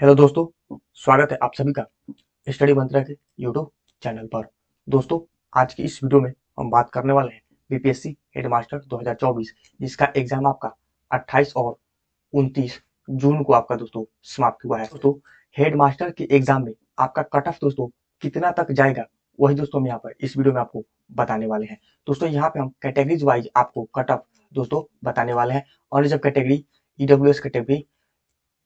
Hello दोस्तों, स्वागत है आप सभी का स्टडी मंत्रा के यूट्यूब चैनल पर। दोस्तों, आज की इस वीडियो में हम बात करने वाले हैं बीपीएससी हेडमास्टर 2024, जिसका एग्जाम आपका 28 और 29 जून को आपका दोस्तों समाप्त हुआ है। दोस्तों, हेडमास्टर के एग्जाम में आपका कट ऑफ दोस्तों कितना तक जाएगा, वही दोस्तों हम यहाँ पर इस वीडियो में आपको बताने वाले हैं। दोस्तों, यहाँ पे हम कैटेगरीज वाइज आपको कट ऑफ दोस्तों बताने वाले हैं। और जब category, EWS category,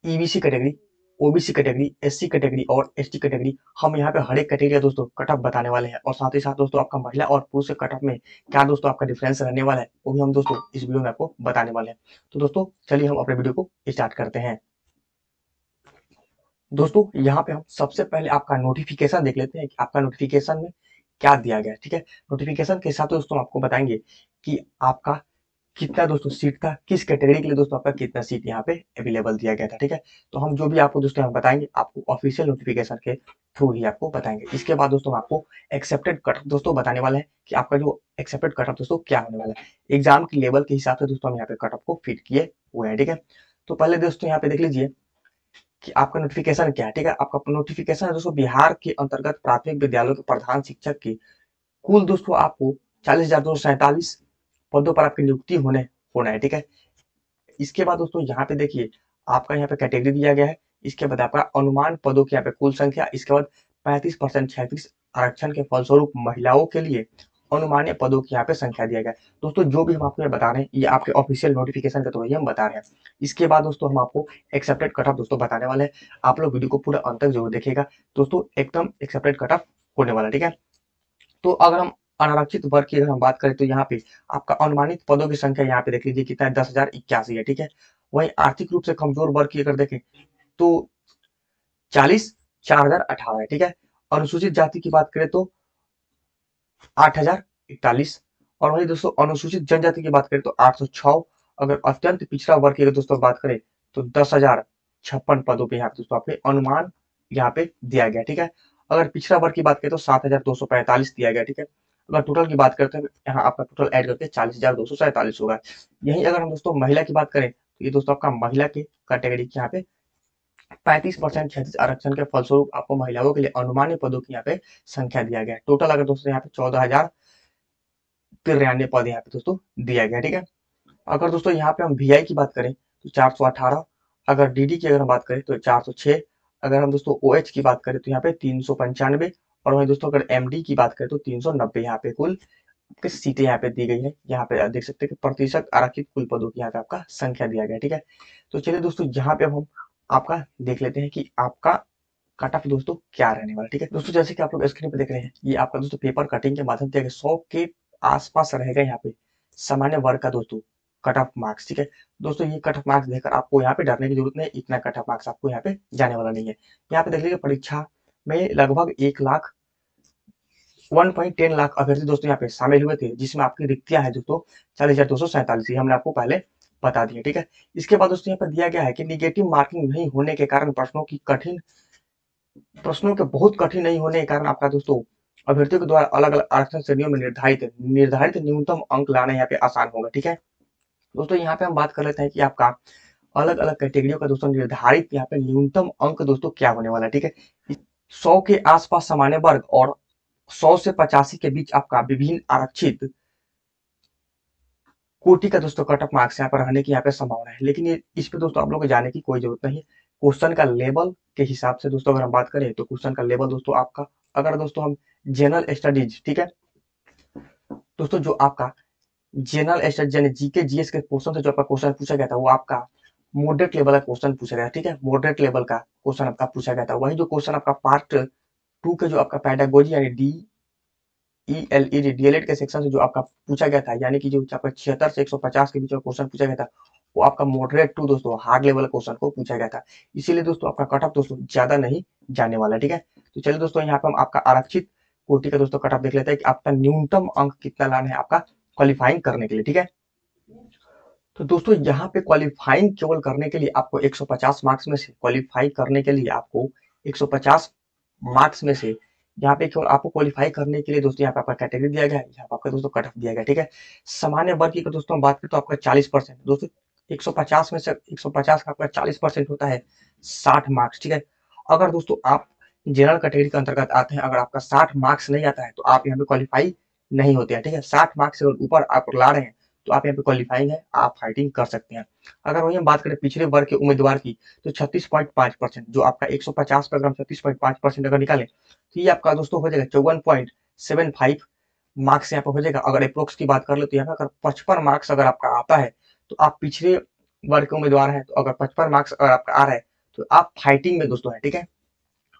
EBC category, OBC category, SC category और एसटी कैटेगरी, हम यहाँ पे हर एक कैटेगरी का दोस्तों कट ऑफ बताने वाले हैं। और साथ ही साथ दोस्तों आपका महिला और पुरुष के कट ऑफ में क्या दोस्तों आपका डिफरेंस रहने वाला है, वो भी हम दोस्तों इस वीडियो में आपको बताने वाले हैं। तो दोस्तों चलिए हम अपने वीडियो को स्टार्ट करते हैं। दोस्तों, यहाँ पे हम सबसे पहले आपका नोटिफिकेशन देख लेते हैं कि आपका नोटिफिकेशन में क्या दिया गया है। ठीक है, नोटिफिकेशन के साथ दोस्तों आपको बताएंगे कि आपका कितना दोस्तों सीट था, किस कैटेगरी के लिए दोस्तों आपका कितना सीट यहाँ पे अवेलेबल दिया गया था। ठीक है, तो हम जो भी आपको दोस्तों यहाँ बताएंगे, आपको ऑफिशियल नोटिफिकेशन के थ्रू ही आपको बताएंगे। इसके बाद दोस्तों हम आपको एक्सेप्टेड कट ऑफ दोस्तों बताने वाले हैं कि आपका जो एक्सेप्टेड कट ऑफ दोस्तों क्या होने वाला है। एग्जाम के लेवल के हिसाब से दोस्तों हम यहाँ पे कट ऑफ को फिट किए हुए हैं। ठीक है, तो पहले दोस्तों यहाँ पे देख लीजिए कि आपका नोटिफिकेशन क्या है। ठीक है, आपका नोटिफिकेशन है दोस्तों बिहार के अंतर्गत प्राथमिक विद्यालयों के प्रधान शिक्षक की कुल दोस्तों आपको 40,247 पदों पर आपकी नियुक्ति होने होना है। ठीक है, इसके बाद दोस्तों यहाँ पे देखिए आपका यहाँ पे कैटेगरी दिया गया है। इसके बाद आपका अनुमान पदों की यहाँ पे कुल संख्या। इसके बाद 35% 36 आरक्षण के फलस्वरूप महिलाओं के लिए अनुमानीय पदों की यहाँ पे संख्या दिया गया है। दोस्तों जो भी हम आपको ये बता रहे हैं, ये आपके ऑफिशियल नोटिफिकेशन के थ्रू ही हम बता रहे हैं। इसके बाद दोस्तों हम आपको एक्सेप्टेड कट ऑफ दोस्तों बताने वाले हैं। आप लोग वीडियो को पूरा अंत तक जरूर देखिएगा दोस्तों, एकदम एक्सेप्टेड कट ऑफ होने वाला है। ठीक है, तो अगर हम अनारक्षित वर्ग की अगर हम बात करें तो यहाँ पे आपका अनुमानित पदों की संख्या यहाँ पे देख लीजिए कितना है, 10,081 है। ठीक है, वहीं आर्थिक रूप से कमजोर वर्ग की अगर देखें तो 40,4,018 है। ठीक है, अनुसूचित जाति की बात करें तो 8,041, और वही दोस्तों अनुसूचित जनजाति की बात करें तो 806। अगर अत्यंत पिछड़ा वर्ग की अगर दोस्तों बात करें तो 10,056 पदों पे यहाँ पे दोस्तों आपके अनुमान यहाँ पे दिया गया। ठीक है, अगर पिछड़ा वर्ग की बात करें तो 7,245 दिया गया। ठीक है, अगर टोटल की बात करते हैं तो यहाँ आपका टोटल ऐड करके 40,247 होगा। यही अगर हम दोस्तों महिला की बात करें तो ये दोस्तों आपका महिला के कैटेगरी के यहाँ पे 35% 36 आरक्षण के फलस्वरूप आपको महिलाओं के लिए अनुमानीय पदों की यहाँ पे संख्या दिया गया है। टोटल अगर दोस्तों यहाँ पे 14,093 पद यहाँ पे दोस्तों दिया गया। ठीक है, अगर दोस्तों यहाँ पे हम वीआई की बात करें तो 418, अगर डीडी की अगर हम बात करें तो 406, अगर हम दोस्तों ओएच की बात करें तो यहाँ पे 395, और वहीं दोस्तों अगर एमडी की बात करें तो 390 यहाँ पे कुल सीटें यहाँ पे दी गई है। यहाँ पे देख सकते हैं कि प्रतिशत आरक्षित कुल पदों की यहाँ पे आपका संख्या दिया गया है। ठीक है, तो चलिए दोस्तों यहाँ पे हम आपका देख लेते हैं कि आपका कट ऑफ दोस्तों क्या रहने वाला है। ठीक है दोस्तों, जैसे कि आप लोग स्क्रीन पे देख रहे हैं, ये आपका दोस्तों पेपर कटिंग के माध्यम से 100 के आसपास रहेगा यहाँ पे सामान्य वर्ग का दोस्तों कट ऑफ मार्क्स। ठीक है दोस्तों, ये कट ऑफ मार्क्स देखकर आपको यहाँ पे डरने की जरूरत नहीं, इतना कट ऑफ मार्क्स आपको यहाँ पे जाने वाला नहीं है। यहाँ पे देख लीजिए परीक्षा में लगभग 1.10 लाख अभ्यर्थी दोस्तों यहाँ पे शामिल हुए थे, जिसमें आपकी रिक्तियां है दोस्तों 40,247, हमने आपको पहले बता दिया। ठीक है, इसके बाद दोस्तों यहाँ पर दिया गया है कि निगेटिव मार्किंग नहीं होने के कारण प्रश्नों के बहुत कठिन नहीं होने के कारण आपका दोस्तों अभ्यर्थियों के द्वारा अलग अलग आरक्षण श्रेणियों में निर्धारित न्यूनतम अंक लाना यहाँ पे आसान होगा। ठीक है दोस्तों, यहाँ पे हम बात कर लेते हैं कि आपका अलग अलग कैटेगरियों का दोस्तों निर्धारित यहाँ पे न्यूनतम अंक दोस्तों क्या होने वाला है। ठीक है, 100 के आसपास सामान्य वर्ग और 100 से 85 के बीच आपका विभिन्न आरक्षित कोटि का दोस्तों कट ऑफ मार्क्स यहाँ पर रहने की यहाँ पे संभावना है। लेकिन ये इस पे दोस्तों आप लोग को जाने की कोई जरूरत नहीं है। क्वेश्चन का लेवल के हिसाब से दोस्तों अगर हम बात करें तो क्वेश्चन का लेवल दोस्तों आपका, अगर दोस्तों हम जनरल स्टडीज, ठीक है दोस्तों, जो आपका जनरल स्टडीज यानी जीके जीएस के क्वेश्चन से जो आपका क्वेश्चन पूछा गया था वो आपका मॉडरेट लेवल का क्वेश्चन पूछा गया। ठीक है, मॉडरेट लेवल का क्वेश्चन आपका पूछा गया था। वही जो क्वेश्चन आपका पार्ट 2 के जो आपका पैडागोजी यानी डीएलएड के सेक्शन से जो आपका पूछा गया था, यानी कि जो आपका 76 से 150 के बीच में क्वेश्चन पूछा गया था, वो आपका मॉडरेट टू दोस्तों हार्ड लेवल क्वेश्चन को पूछा गया था। इसीलिए दोस्तों आपका कट ऑफ दोस्तों ज्यादा नहीं जाने वाला है। ठीक है, तो चलिए दोस्तों यहाँ पे हम आपका आरक्षित कोटि का दोस्तों कट ऑफ देख लेते हैं कि आपका न्यूनतम अंक कितना लाना है आपका क्वालिफाइंग करने के लिए। ठीक है, तो दोस्तों यहाँ पे क्वालिफाइंग केवल करने के लिए आपको 150 मार्क्स में से क्वालिफाई करने के लिए आपको 150 मार्क्स में से यहाँ पे केवल आपको क्वालिफाई करने के लिए दोस्तों यहाँ पे आपका कैटेगरी दिया गया है, यहाँ पे आपका दोस्तों कट ऑफ दिया गया। ठीक है, सामान्य वर्ग की दोस्तों बात करें तो आपका 40% दोस्तों 150 में से 150 का आपका 40% होता है 60 मार्क्स, ठीक है। अगर दोस्तों आप जनरल कैटेगरी के अंतर्गत आते हैं, अगर आपका 60 मार्क्स नहीं आता है तो आप यहाँ पे क्वालिफाई नहीं होते हैं, ठीक है। 60 मार्क्स से ऊपर आप ला रहे हैं तो आप यहाँ पे क्वालिफाइंग है, आप फाइटिंग कर सकते हैं। अगर वही हम बात करें पिछड़े वर्ग के उम्मीदवार की, तो 36.5%, जो आपका 150 पे अगर हम 36.5% अगर निकालें तो ये आपका दोस्तों हो जाएगा 54.75 मार्क्स यहाँ पे हो जाएगा। अगर अप्रोक्स की बात कर ले तो यहाँ पे अगर 55 मार्क्स अगर आपका आता है तो आप पिछड़े वर्ग के उम्मीदवार हैं, तो अगर 55 मार्क्स अगर आपका आ रहा है तो आप फाइटिंग में दोस्तों है, ठीक है।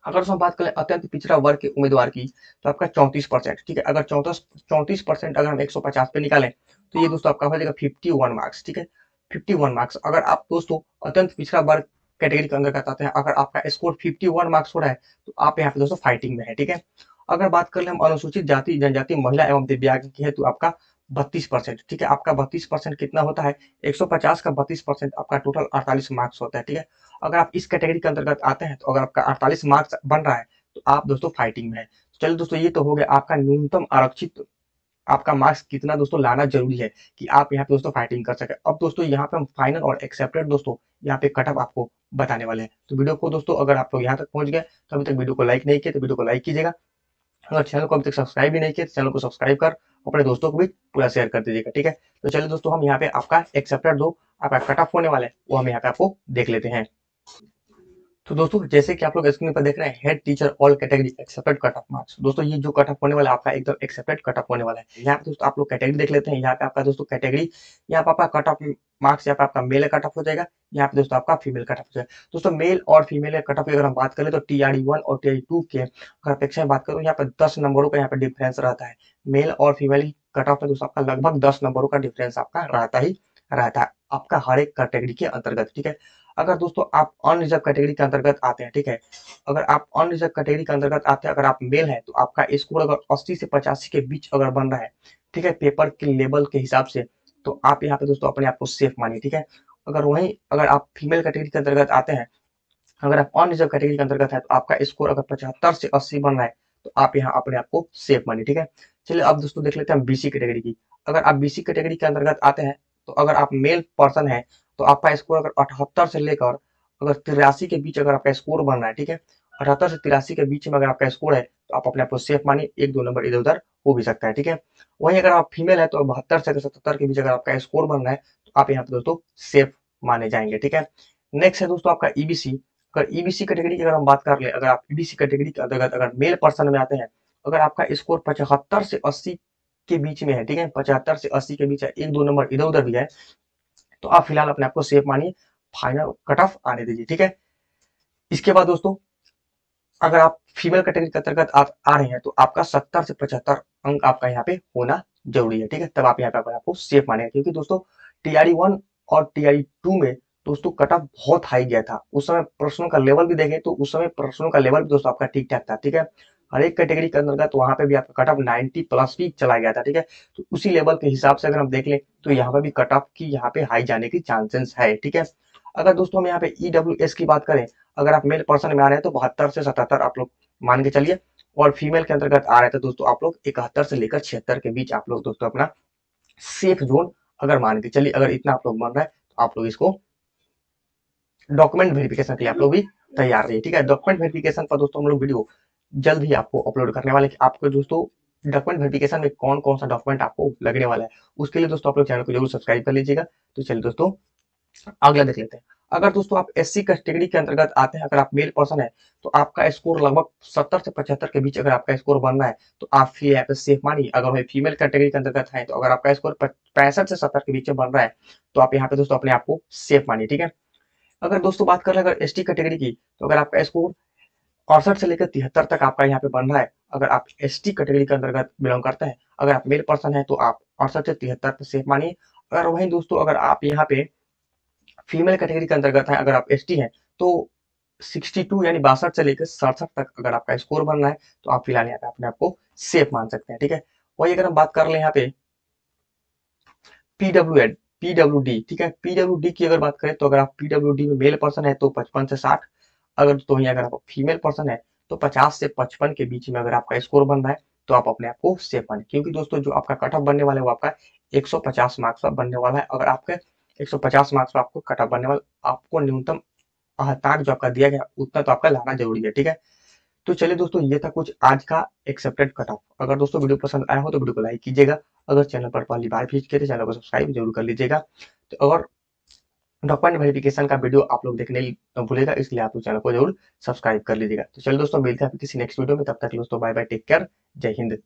अगर हम बात करें अत्यंत पिछड़ा वर्ग के उम्मीदवार की, तो आपका 34%, ठीक है। अगर 34% अगर हम 150 पे निकालें तो ये दोस्तों आपका हो जाएगा 51 मार्क्स, ठीक है। 51 मार्क्स अगर आप दोस्तों अत्यंत पिछड़ा वर्ग कैटेगरी के अंदर आते हैं, अगर आपका स्कोर 51 मार्क्स हो रहा है तो आप यहाँ पे दोस्तों फाइटिंग में है, ठीक है। अगर बात कर ले हम अनुसूचित जाति जनजाति महिला एवं दिव्यांग की है तो आपका 32%, ठीक है। आपका 32% कितना होता है, 150 का 32% आपका टोटल 48 मार्क्स होता है, ठीक है। अगर आप इस कैटेगरी के अंतर्गत आते हैं तो अगर आपका 48 मार्क्स बन रहा है तो आप दोस्तों फाइटिंग में है। चलिए दोस्तों ये तो हो गया आपका न्यूनतम आरक्षित आपका मार्क्स कितना दोस्तों लाना जरूरी है कि आप यहाँ पे दोस्तों फाइटिंग कर सके। अब दोस्तों यहाँ पे हम फाइनल और एक्सेप्टेड दोस्तों यहाँ पे कट ऑफ आपको बताने वाले हैं। तो वीडियो को दोस्तों अगर आप लोग यहाँ तक पहुंच गए तो अभी तक वीडियो को लाइक नहीं किया तो वीडियो को लाइक कीजिएगा। अगर चैनल को अभी तक सब्सक्राइब भी नहीं किया तो चैनल को सब्सक्राइब कर अपने दोस्तों को भी पूरा शेयर कर दीजिएगा, ठीक है। तो चलिए दोस्तों हम यहाँ पे आपका एक्सेप्टेड दो आपका कट ऑफ होने वाला है वो हम यहाँ पे आपको देख लेते हैं। तो दोस्तों जैसे कि आप लोग स्क्रीन पर देख रहे हैं, head teacher all category accepted cut off marks. दोस्तों ये जो कट ऑफ होने वाला है आपका एकदम एक्सेप्टेड कट ऑफ होने वाला है। यहाँ पे दोस्तों आप लोग कैटेगरी देख लेते हैं। यहाँ पे आपका दोस्तों कैटेगरी, यहाँ पे आपका कट ऑफ मार्क्स, यहाँ पे आपका मेल कट ऑफ हो जाएगा, यहाँ पे दोस्तों आपका फीमेल कट ऑफ हो जाएगा। दोस्तों मेल और फीमेल कट ऑफ की अगर हम बात करें तो TRE 1 और TRE 2 के अगर अपेक्षा में बात करूँ, यहाँ पे 10 नंबरों का यहाँ पे डिफरेंस रहता है। मेल और फीमेल कट ऑफ में दोस्तों आपका लगभग 10 नंबरों का डिफरेंस आपका रहता है आपका हर एक कैटेगरी के अंतर्गत, ठीक है। अगर दोस्तों आप अनरिजर्व कैटेगरी के अंतर्गत आते हैं, ठीक है। अगर आप अनरिजर्व कैटेगरी के अंतर्गत आते हैं, अगर आप मेल हैं तो आपका स्कोर अगर 80 से 85 के बीच अगर बन रहा है, ठीक है, पेपर के लेवल के हिसाब से, तो आप यहाँ पे दोस्तों अपने आप को सेफ मानिए, ठीक है। अगर आप फीमेल कैटेगरी के अंतर्गत आते हैं, अगर आप अनरिजर्व कैटेगरी के अंतर्गत है तो आपका स्कोर अगर 75 से 80 बन रहा है तो आप यहाँ अपने आप को सेफ मानिए, ठीक है। चलिए अब दोस्तों देख लेते हैं हम BC कैटेगरी की। अगर आप BC कैटेगरी के अंतर्गत आते हैं तो अगर आप मेल पर्सन है तो आपका स्कोर अगर 78 से लेकर अगर 83 के बीच अगर आपका स्कोर बन रहा है, ठीक है, 78 से 83 के बीच में अगर आपका स्कोर है तो आप अपने आप को सेफ मानिए। 1-2 नंबर इधर उधर हो भी सकता है, ठीक है। वहीं अगर आप फीमेल है तो 72 से 77 के बीच अगर आपका स्कोर बन रहा है तो आप यहाँ पे दोस्तों सेफ माने जाएंगे, ठीक है। नेक्स्ट है दोस्तों आपका EBC। अगर EBC कैटेगरी की अगर हम बात कर ले, अगर आप EBC कैटेगरी के अंतर्गत अगर मेल पर्सन में आते हैं, अगर आपका स्कोर 75 से 80 के बीच में है, ठीक है, 75 से 80 के बीच है, 1-2 नंबर इधर उधर भी है, तो आप फिलहाल अपने आप को सेफ मानिए, फाइनल कट ऑफ आने दीजिए, ठीक है। इसके बाद दोस्तों अगर आप फीमेल कैटेगरी के अंतर्गत आप आ रहे हैं तो आपका 70 से 75 अंक आपका यहाँ पे होना जरूरी है, ठीक है, तब आप यहाँ पे अपने आपको सेफ मानेंगे। क्योंकि दोस्तों TRE 1 और TRE 2 में दोस्तों कट ऑफ बहुत हाई गया था। उस समय प्रश्नों का लेवल भी देखें तो उस समय प्रश्नों का लेवल भी दोस्तों आपका ठीक ठाक था, ठीक है। हर एक कैटेगरी के अंतर्गत वहां पे भी आपका कट ऑफ 90 प्लस भी चला गया था, ठीक है। तो उसी लेवल के हिसाब से अगर हम देख लें तो यहाँ पे भी कट ऑफ की यहाँ पे हाई जाने की चांसेस है, ठीक है। अगर दोस्तों हम यहाँ पे EWS की बात करें, अगर आप मेल पर्सन में आ रहे हैं तो 72 से 77 आप लोग मान के चलिए, और फीमेल के अंतर्गत आ रहे थे दोस्तों आप लोग 71 से लेकर 76 के बीच आप लोग दोस्तों अपना सेफ जोन अगर मान के चलिए, अगर इतना आप लोग मान रहा है तो आप लोग इसको डॉक्यूमेंट वेरिफिकेशन के लिए आप लोग भी तैयार रहिए, ठीक है। डॉक्यूमेंट वेरिफिकेशन पर दोस्तों हम लोग वीडियो जल्द ही आपको अपलोड करने वाले हैं। आपको दोस्तों डॉक्यूमेंट वेरिफिकेशन में कौन कौन सा डॉक्यूमेंट आपको लगने वाला है उसके लिए दोस्तों आप लोग चैनल को जरूर सब्सक्राइब कर लीजिएगा। तो चलिए दोस्तों अगला देख लेते हैं। अगर दोस्तों आप SC कैटेगरी के अंतर्गत आते हैं, अगर आप मेल पर्सन है तो आपका स्कोर लगभग 70 से 75 के बीच अगर आपका स्कोर बन रहा है तो आप फिर यहाँ पे सेफ मानिए। अगर वही फीमेल कैटेगरी के अंतर्गत है तो अगर आपका स्कोर 65 से 70 के बीच में बन रहा है तो आप यहाँ पे दोस्तों अपने आप को सेफ मानिए, ठीक है। अगर दोस्तों बात कर रहे हैं अगर ST कैटेगरी की, तो अगर आपका स्कोर 68 से लेकर 73 तक आपका यहाँ पे बन रहा है, अगर आप ST कैटेगरी के अंतर्गत बिलोंग करते हैं, अगर आप मेल पर्सन है तो आप 68 से 73 पे सेफ मानिए। अगर वहीं दोस्तों अगर आप यहाँ पे फीमेल कैटेगरी के अंतर्गत है, अगर आप ST हैं तो 62 यानी 62 से लेकर 67 तक अगर आपका स्कोर बन रहा है तो आप फिलहाल यहाँ पे अपने आप को सेफ मान सकते हैं, ठीक है। वही अगर हम बात कर ले यहाँ पे PWD, ठीक है, PWD की अगर बात करें तो अगर आप PWD में मेल पर्सन है तो 55 से 60, अगर तो वहीं अगर आप फीमेल पर्सन है तो 50 से 55 के बीच में अगर आपका स्कोर बन रहा है तो आप अपने आप को सेफ मानिए। क्योंकि दोस्तों जो आपका कट ऑफ बनने वाला है वो आपका 150 मार्क्स पर बनने वाला है। अगर आपके 150 मार्क्स पर आपको कट ऑफ बनने वाला, आपको न्यूनतम आहताक जो आपका दिया गया उतना तो आपका लाना जरूरी है, ठीक है। तो चलिए दोस्तों, ये था कुछ आज का एक्सेप्टेड कट ऑफ। अगर दोस्तों वीडियो पसंद आया हो तो वीडियो को लाइक कीजिएगा। अगर चैनल पर पहली बार विजिट किए तो चैनल को सब्सक्राइब जरूर कर लीजिएगा। तो अगर डॉक्यूमेंट वेरिफिकेशन का वीडियो आप लोग देखने भूलेगा, इसलिए आप लोग चैनल को जरूर सब्सक्राइब कर लीजिएगा। तो चलिए दोस्तों, मिलते हैं किसी नेक्स्ट वीडियो में, तब तक दोस्तों बाय बाय, टेक केयर, जय हिंद।